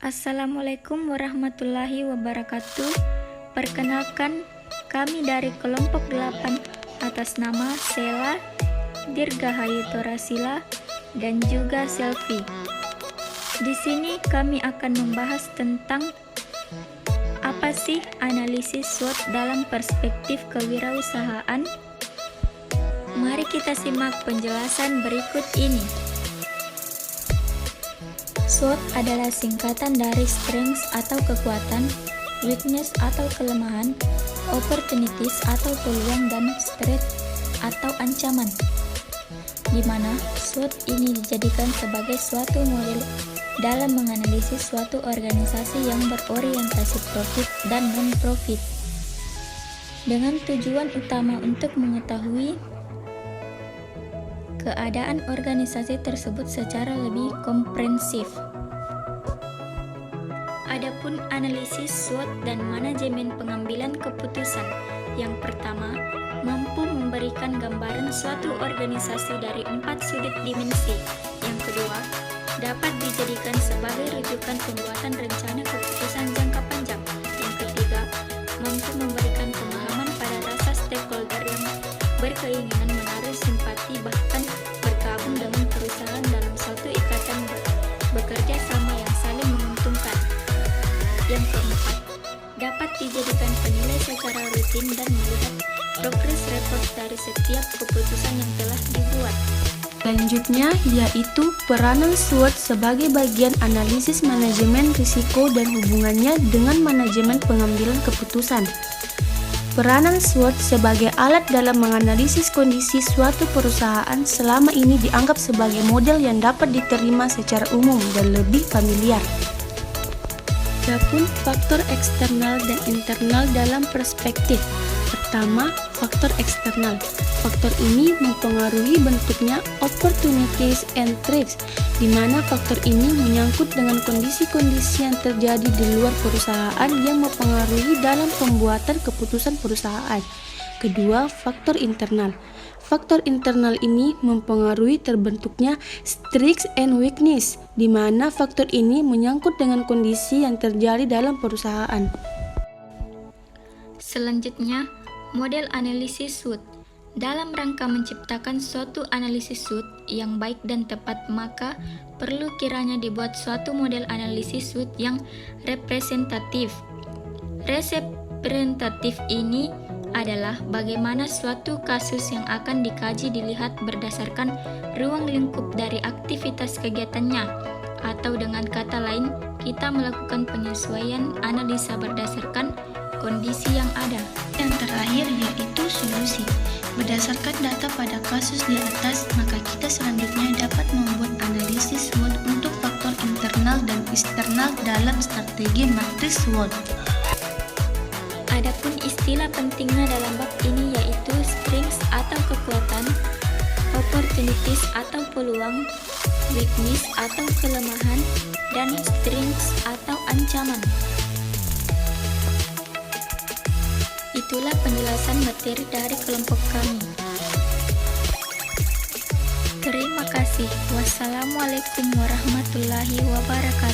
Assalamualaikum warahmatullahi wabarakatuh. Perkenalkan, kami dari kelompok 8 atas nama Sela, Dirgahayu Torasila, dan juga Selfie. Di sini kami akan membahas tentang apa sih analisis SWOT dalam perspektif kewirausahaan. Mari kita simak penjelasan berikut ini. SWOT adalah singkatan dari strengths atau kekuatan, weakness atau kelemahan, opportunities atau peluang, dan threat atau ancaman, di mana SWOT ini dijadikan sebagai suatu model dalam menganalisis suatu organisasi yang berorientasi profit dan non-profit, dengan tujuan utama untuk mengetahui keadaan organisasi tersebut secara lebih komprehensif. Adapun analisis SWOT dan manajemen pengambilan keputusan, yang pertama, mampu memberikan gambaran suatu organisasi dari 4 sudut dimensi. Yang kedua, dapat dijadikan sebagai rujukan pembuatan rencana keputusan jangka panjang. Yang ketiga, mampu memberikan pemahaman pada rasa stakeholder yang berkeinginan menaruh simpati bahkan bergabung dengan perusahaan dalam suatu ikatan bekerja sama yang saling menguntungkan. Yang keempat, dapat dijadikan penilai secara rutin dan melihat progress report dari setiap keputusan yang telah dibuat. Selanjutnya yaitu peranan SWOT sebagai bagian analisis manajemen risiko dan hubungannya dengan manajemen pengambilan keputusan. Peranan SWOT sebagai alat dalam menganalisis kondisi suatu perusahaan selama ini dianggap sebagai model yang dapat diterima secara umum dan lebih familiar. Adapun faktor eksternal dan internal dalam perspektif. Pertama, faktor eksternal. Faktor ini mempengaruhi bentuknya opportunities and threats, di mana faktor ini menyangkut dengan kondisi-kondisi yang terjadi di luar perusahaan yang mempengaruhi dalam pembuatan keputusan perusahaan. Kedua, faktor internal. Faktor internal ini mempengaruhi terbentuknya strengths and weakness, di mana faktor ini menyangkut dengan kondisi yang terjadi dalam perusahaan. Selanjutnya, model analisis SWOT. Dalam rangka menciptakan suatu analisis SWOT yang baik dan tepat, maka perlu kiranya dibuat suatu model analisis SWOT yang representatif. Representatif ini adalah bagaimana suatu kasus yang akan dikaji dilihat berdasarkan ruang lingkup dari aktivitas kegiatannya, atau dengan kata lain, kita melakukan penyesuaian analisa berdasarkan kondisi yang ada. Yang terakhir yaitu solusi. Berdasarkan data pada kasus di atas, maka kita selanjutnya dapat membuat analisis SWOT untuk faktor internal dan eksternal dalam strategi matriks SWOT. Adapun istilah pentingnya dalam bab ini yaitu strengths atau kekuatan, opportunities atau peluang, weakness atau kelemahan, dan threats atau ancaman. Itulah penjelasan materi dari kelompok kami. Terima kasih. Wassalamualaikum warahmatullahi wabarakatuh.